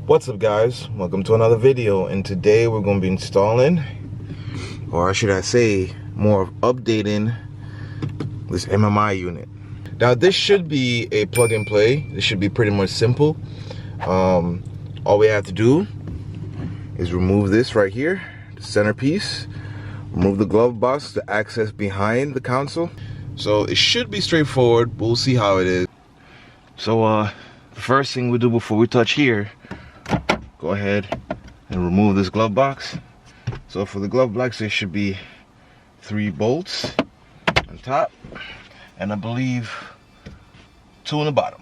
What's up, guys? Welcome to another video, and today we're going to be installing, or should I say more of updating, this MMI unit. Now this should be a plug and play. This should be pretty much simple. All we have to do is remove this right here, the centerpiece, remove the glove box, the access behind the console. So it should be straightforward. We'll see how it is. So the first thing we do before we touch here, go ahead and remove this glove box. So for the glove box, there should be 3 bolts on top, and I believe 2 on the bottom.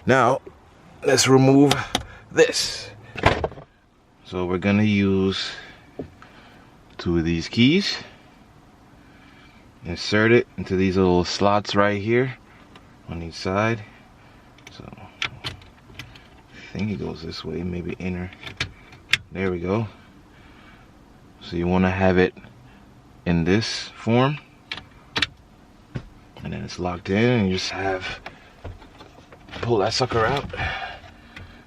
Now, let's remove this. So we're gonna use 2 of these keys, insert it into these little slots right here on each side. So I think it goes this way, maybe inner. There we go. So you want to have it in this form, and then it's locked in, and you just have pull that sucker out,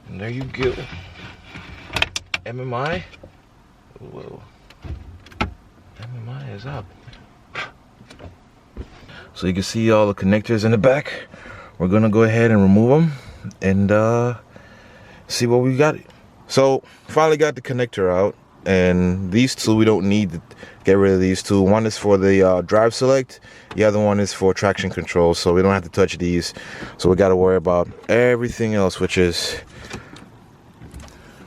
and there you go. MMI. Whoa. MMI is up. So you can see all the connectors in the back. We're gonna go ahead and remove them and see what we got. So finally got the connector out, and these 2 we don't need to get rid of. These 2, one is for the drive select, the other one is for traction control, so we don't have to touch these. So we got to worry about everything else, which is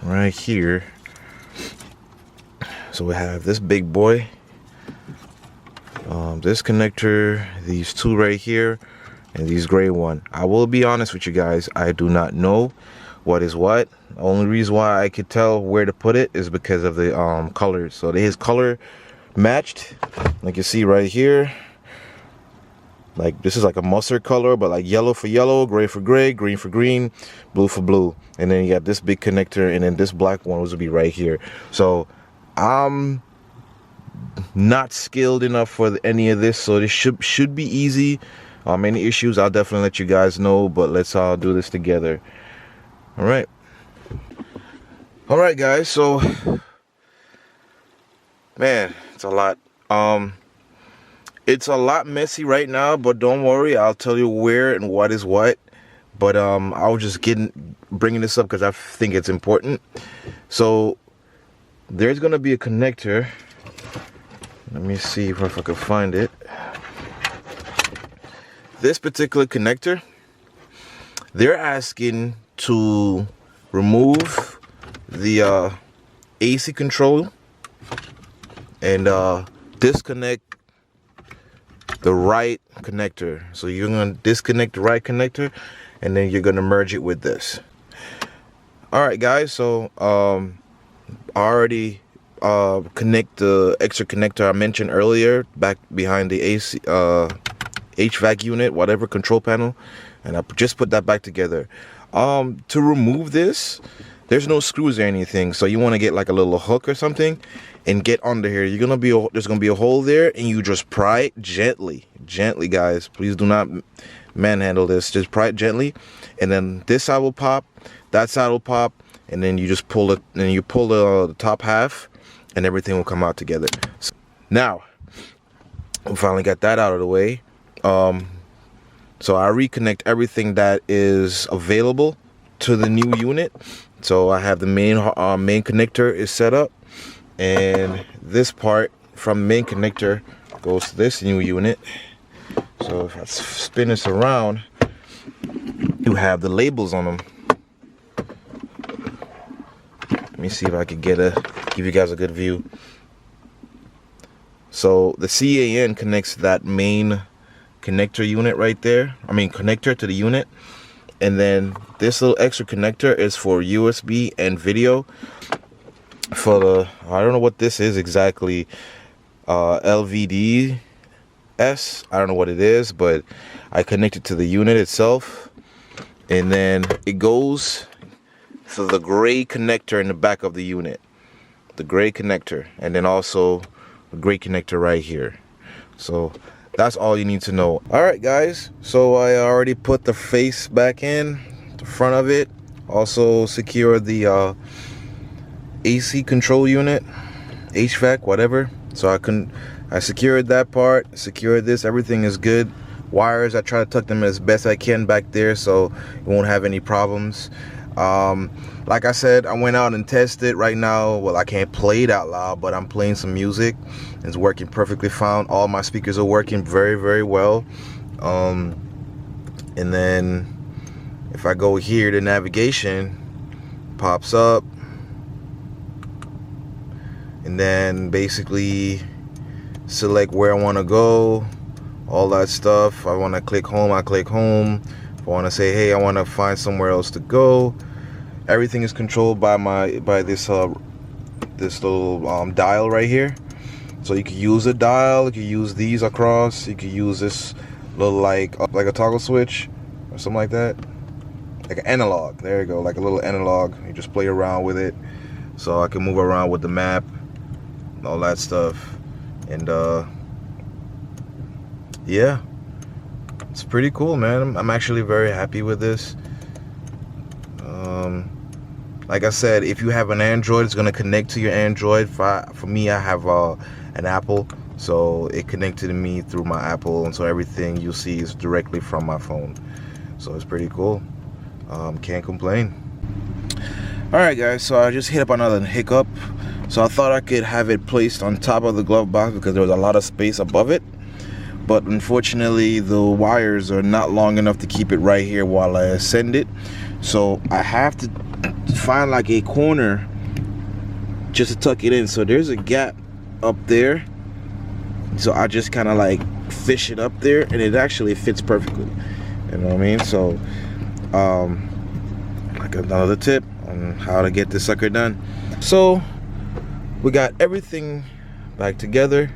right here. So we have this big boy, this connector, these 2 right here, and these gray one. I will be honest with you guys, I do not know what is what. The only reason why I could tell where to put it is because of the colors. So his color matched, like you see right here. Like this is like a mustard color, but like yellow for yellow, gray for gray, green for green, blue for blue. And then you got this big connector, and then this black one will be right here. So I'm not skilled enough for any of this, so this should be easy. Any issues, I'll definitely let you guys know, but let's all do this together. All right guys, so man, it's a lot. It's a lot messy right now, but don't worry, I'll tell you where and what is what. But I was just bringing this up because I think it's important. So there's gonna be a connector. Let me see if I can find it. This particular connector, they're asking to remove the AC control and disconnect the right connector. So you're going to disconnect the right connector, and then you're going to merge it with this. Alright guys, so I already connect the extra connector I mentioned earlier back behind the AC HVAC unit, whatever, control panel, and I just put that back together. To remove this, there's no screws or anything, so you want to get like a little hook or something and get under here. There's gonna be a hole there, and you just pry it gently, guys. Please do not manhandle this. Just pry it gently, and then this side will pop, that side will pop, and then you just pull it, and you pull the top half, and everything will come out together. So, now we finally got that out of the way. So I reconnect everything that is available to the new unit. So I have the main connector is set up, and this part from the main connector goes to this new unit. So if I spin this around, you have the labels on them. Let me see if I can give you guys a good view. So the CAN connects that main connector unit right there. Connector to the unit. And then this little extra connector is for USB and video. For the, I don't know what this is exactly, LVDS. I don't know what it is, but I connect it to the unit itself. And then it goes to the gray connector in the back of the unit. The gray connector. And then also the gray connector right here. So that's all you need to know. Alright guys, so I already put the face back in, the front of it. Also secured the AC control unit, HVAC, whatever. So I secured that part, secured this, everything is good. Wires, I try to tuck them as best I can back there so it won't have any problems. Like I said, I went out and tested. Right now, well, I can't play it out loud, but I'm playing some music. It's working perfectly fine. All my speakers are working very, very well. And then if I go here, the navigation pops up, and then basically select where I want to go, all that stuff. If I want to click home, I click home. If I want to say, hey, I want to find somewhere else to go, everything is controlled by this little dial right here. So you can use a dial, you can use these across, you can use this little like a toggle switch or something like that, like an analog. There you go, like a little analog. You just play around with it, so I can move around with the map and all that stuff. And yeah, it's pretty cool, man. I'm actually very happy with this. Like I said, if you have an Android, it's going to connect to your Android. For me, I have an Apple, so it connected to me through my Apple, and so everything you see is directly from my phone. So it's pretty cool. Can't complain. Alright guys, so I just hit up another hiccup. So I thought I could have it placed on top of the glove box because there was a lot of space above it. But unfortunately, the wires are not long enough to keep it right here while I ascend it. So I have to find like a corner just to tuck it in. So there's a gap up there. So I just kind of like fish it up there, and it actually fits perfectly. You know what I mean? So like another tip on how to get this sucker done. So we got everything back together.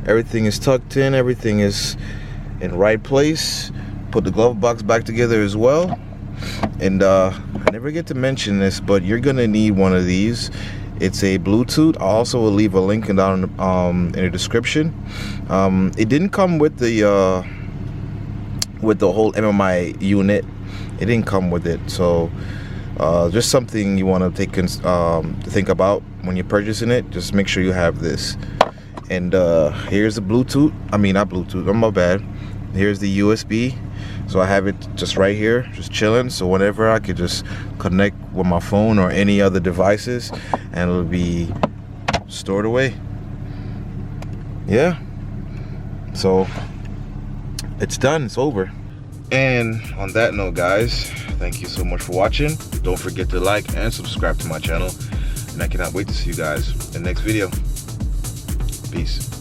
Everything is tucked in. Everything is in right place. Put the glove box back together as well. And I never get to mention this, but you're gonna need one of these It's a Bluetooth. I also will leave a link down in the description. It didn't come with the whole MMI unit. It didn't come with it, so just something you want to think about when you're purchasing it. Just make sure you have this. And here's the Bluetooth. I mean, not Bluetooth. Oh, my bad. Here's the USB. So I have it just right here, just chilling. So whenever I could just connect with my phone or any other devices, and it'll be stored away. Yeah. So it's done. It's over. And on that note, guys, thank you so much for watching. Don't forget to like and subscribe to my channel. And I cannot wait to see you guys in the next video. Peace.